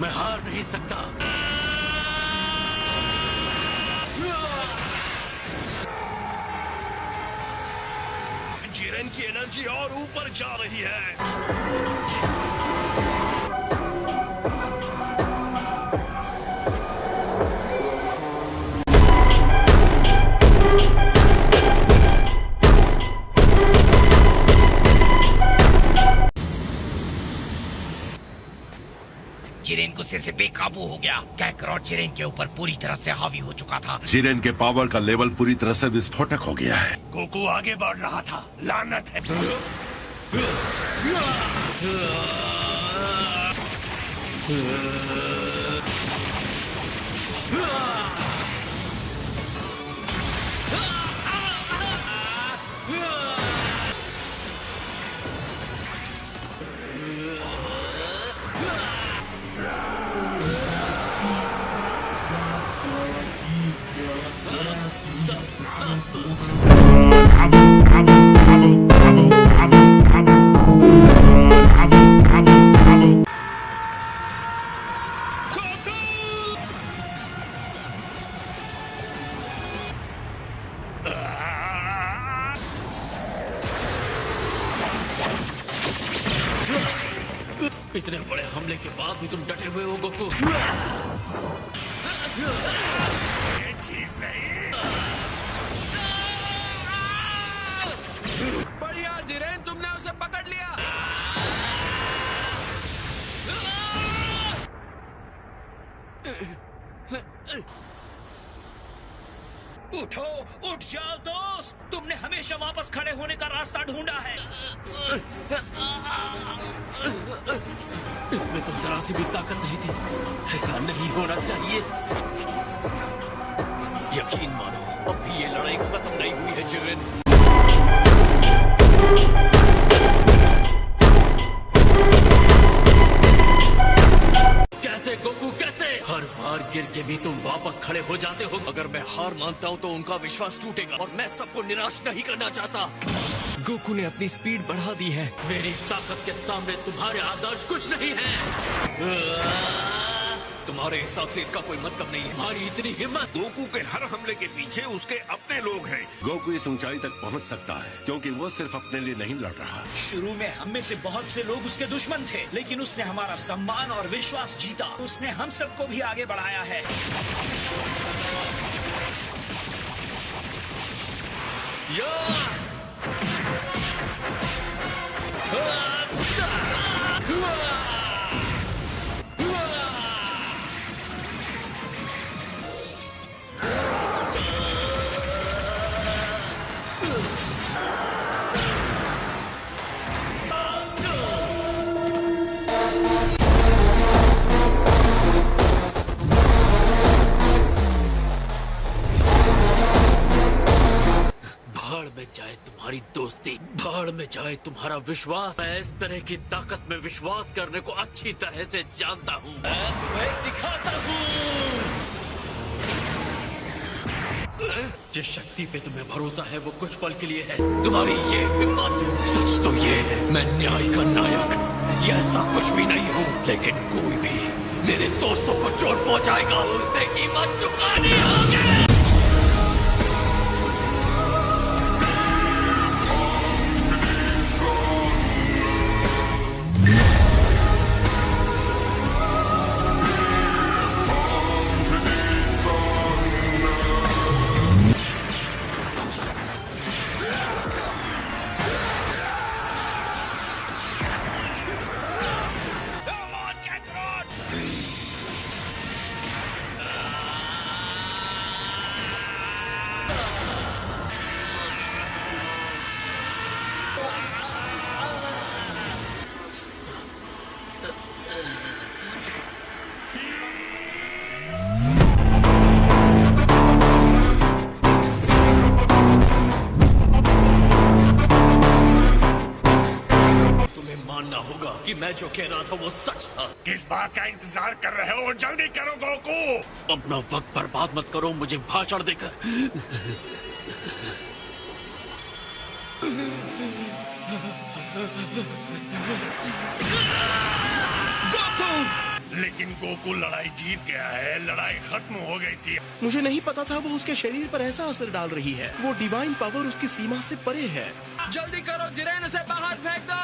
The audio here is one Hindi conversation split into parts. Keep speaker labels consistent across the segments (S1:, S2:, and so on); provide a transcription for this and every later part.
S1: मैं हार नहीं सकता।
S2: जिरेन की एनर्जी और ऊपर जा रही है।
S3: जिरेन गुस्से से बेकाबू हो गया। कैकरॉट जिरेन के ऊपर पूरी तरह से हावी हो चुका था।
S4: जिरेन के पावर का लेवल पूरी तरह से विस्फोटक हो गया है।
S2: गोकू आगे बढ़ रहा था। लानत है।
S1: इतने बड़े हमले के बाद भी तुम डटे हुए हो गोकू।
S2: ठीक नहीं।
S1: बढ़िया जिरेन, तुमने उसे पकड़ लिया।
S5: उठो, उठ जाओ दोस्त। तुमने हमेशा वापस खड़े होने का रास्ता ढूंढा है।
S1: इसमें तो जरा सी भी ताकत नहीं थी। ऐसा नहीं होना चाहिए।
S2: यकीन मानो, अब भी ये लड़ाई खत्म नहीं हुई है जिरेन।
S1: कैसे गोकू, कैसे? हर बार गिर के भी तुम वापस खड़े हो जाते हो।
S2: अगर मैं हार मानता हूँ तो उनका विश्वास टूटेगा और मैं सबको निराश नहीं करना चाहता। गोकू ने अपनी स्पीड बढ़ा दी है।
S1: मेरी ताकत के सामने तुम्हारे आदर्श कुछ नहीं है।
S2: तुम्हारे हिसाब से इसका कोई मतलब नहीं है।
S1: तुम्हारी इतनी हिम्मत।
S6: गोकू के हर हमले के पीछे उसके अपने लोग हैं।
S4: गोकू इस ऊंचाई तक पहुंच सकता है क्योंकि वो सिर्फ अपने लिए नहीं लड़ रहा।
S5: शुरू में हम में से बहुत से लोग उसके दुश्मन थे, लेकिन उसने हमारा सम्मान और विश्वास जीता। उसने हम सबको भी आगे बढ़ाया है।
S1: जाए तुम्हारी दोस्ती, भाड़ में जाए तुम्हारा विश्वास। मैं इस तरह की ताकत में विश्वास करने को अच्छी तरह से जानता हूँ। मैं तुम्हें दिखाता हूँ। जिस शक्ति पे तुम्हें भरोसा है वो कुछ पल के लिए है।
S2: तुम्हारी ये हिम्मत। सच तो ये है, मैं न्याय का नायक ये ऐसा कुछ भी नहीं हूँ, लेकिन कोई भी मेरे दोस्तों को चोट पहुँचाएगा उसे कीमत चुकानी होगी। कि मैं जो कह रहा था वो सच था।
S6: किस बात का इंतजार कर रहे हो? जल्दी करो गोकू।
S1: अपना वक्त बर्बाद मत करो मुझे भाषण देकर।
S5: गोकू!
S6: लेकिन गोकू लड़ाई जीत गया है। लड़ाई खत्म हो गई थी।
S7: मुझे नहीं पता था वो उसके शरीर पर ऐसा असर डाल रही है। वो डिवाइन पावर उसकी सीमा से परे है।
S1: जल्दी करो जिरेन, उसे बाहर फेंक दो।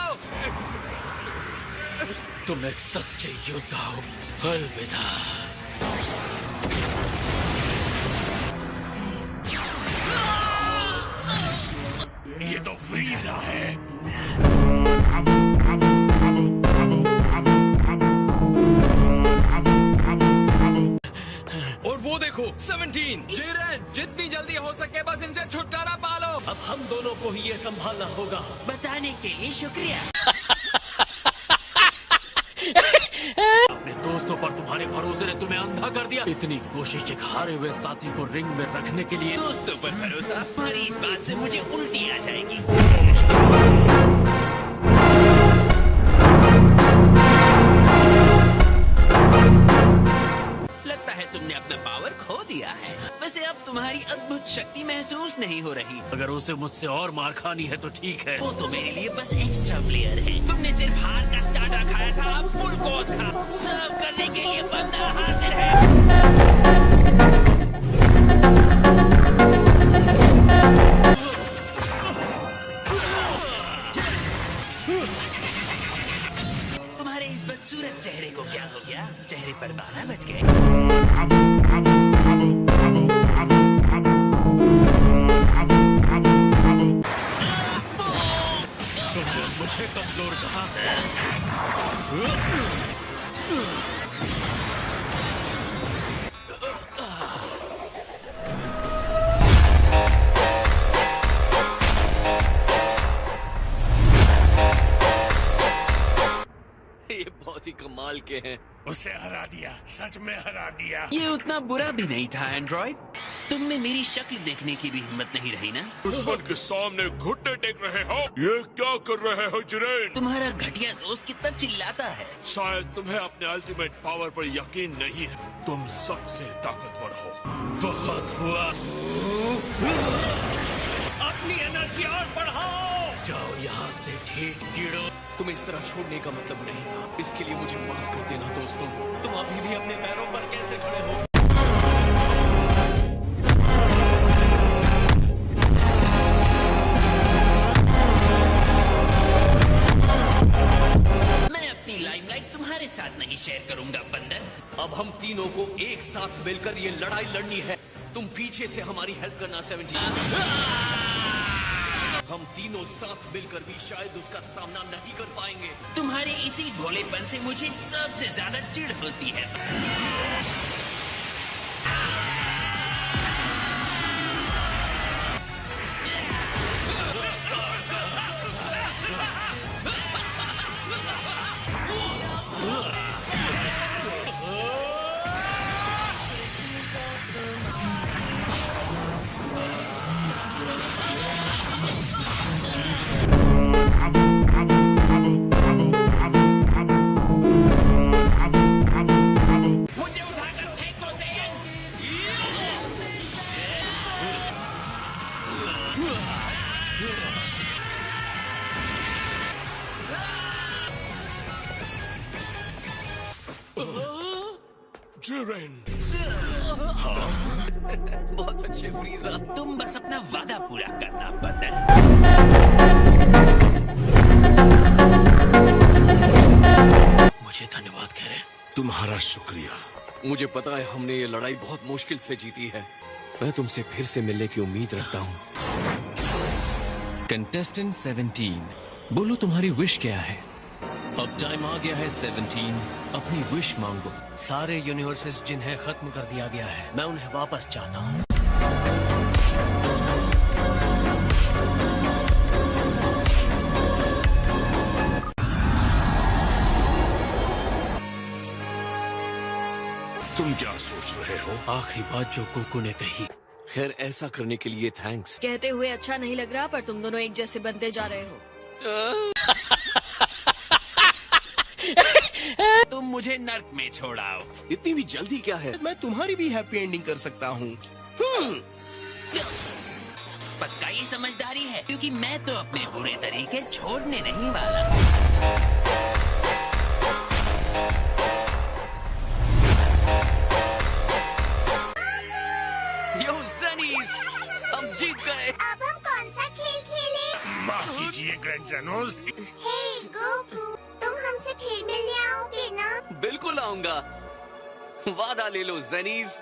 S1: तुम एक सच्चे योद्धा हो। अलविदा।
S6: ये तो फ्रीजा है।
S2: और वो देखो 17।
S1: जिरेन, जितनी जल्दी हो सके बस इनसे छुटकारा पालो।
S5: अब हम दोनों को ही ये संभालना होगा।
S8: बताने के लिए शुक्रिया।
S1: अपने दोस्तों पर तुम्हारे भरोसे ने तुम्हें अंधा कर दिया। इतनी कोशिश एक हारे हुए साथी को रिंग में रखने के लिए।
S8: दोस्तों पर भरोसा, तुम्हारी इस बात से मुझे उल्टी आ जाएगी। लगता है तुमने अपना पावर खो दिया है। वैसे अब तुम्हारी अद्भुत शक्ति महसूस नहीं हो रही।
S1: अगर उसे मुझसे और मार खानी है तो ठीक है।
S8: वो तो मेरे लिए बस एक्स्ट्रा प्लेयर है। तुमने सिर्फ हार का स्टार्टर खाया था, अब फुल कोर्स खा। सर्व करने के लिए बंदा हाजिर है। तुम्हारे इस बदसूरत चेहरे को क्या हो गया? चेहरे पर बाल बच गए।
S1: तुमने मुझे कमजोर कहा।
S2: ये बहुत ही कमाल के हैं।
S6: उसे हरा दिया, सच में हरा दिया।
S8: ये उतना बुरा भी नहीं था एंड्रॉइड। तुम में मेरी शक्ल देखने की भी हिम्मत नहीं रही ना?
S6: दुश्मन के सामने घुटने टेक रहे हो। ये क्या कर रहे हो जिरेन?
S8: तुम्हारा घटिया दोस्त कितना चिल्लाता है।
S6: शायद तुम्हें अपने अल्टीमेट पावर पर यकीन नहीं है। तुम सबसे ताकतवर हो।
S1: बहुत हुआ।
S5: अपनी एनर्जी और बढ़ाओ।
S1: जाओ यहाँ से ठीक कीड़ो।
S2: तुम इस तरह छोड़ने का मतलब नहीं था। इसके लिए मुझे माफ कर देना दोस्तों।
S5: तुम अभी भी अपने पैरों पर कैसे खड़े हो?
S8: मैं अपनी लाइमलाइट तुम्हारे साथ नहीं शेयर करूंगा बंदर।
S2: अब हम तीनों को एक साथ मिलकर ये लड़ाई लड़नी है। तुम पीछे से हमारी हेल्प करना 17। हम तीनों साथ मिलकर भी शायद उसका सामना नहीं कर पाएंगे।
S8: तुम्हारे इसी भोलेपन से मुझे सबसे ज्यादा चिढ़ होती है। मुझे उठाकर फेंको सेयन।
S6: जिरेन,
S2: बहुत अच्छे फ्रीजा।
S8: तुम बस अपना वादा पूरा करना बंदर।
S1: मुझे धन्यवाद कह रहे।
S6: तुम्हारा शुक्रिया।
S2: मुझे पता है हमने ये लड़ाई बहुत मुश्किल से जीती है। मैं तुमसे फिर से मिलने की उम्मीद रखता हूँ।
S9: कंटेस्टेंट 17, बोलो तुम्हारी विश क्या है? अब टाइम आ गया है 17, अपनी विश मांगो।
S5: सारे यूनिवर्सेस जिन्हें खत्म कर दिया गया है, मैं उन्हें वापस चाहता हूँ।
S6: तुम क्या सोच रहे हो?
S1: आखिरी बात जो गोकू ने कही।
S2: खैर ऐसा करने के लिए थैंक्स।
S10: कहते हुए अच्छा नहीं लग रहा, पर तुम दोनों एक जैसे बनते जा रहे हो।
S8: तुम मुझे नर्क में छोड़ाओ।
S2: इतनी भी जल्दी क्या है?
S7: मैं तुम्हारी भी हैप्पी एंडिंग कर सकता हूँ।
S8: पक्का ये समझदारी है, क्योंकि मैं तो अपने बुरे तरीके छोड़ने नहीं वाला।
S3: लीजिए ग्रैंडसनोस।
S11: हे गोकू, तुम हमसे फिर मिलने आओगे ना?
S9: बिल्कुल आऊंगा, वादा ले लो ज़ेनीज।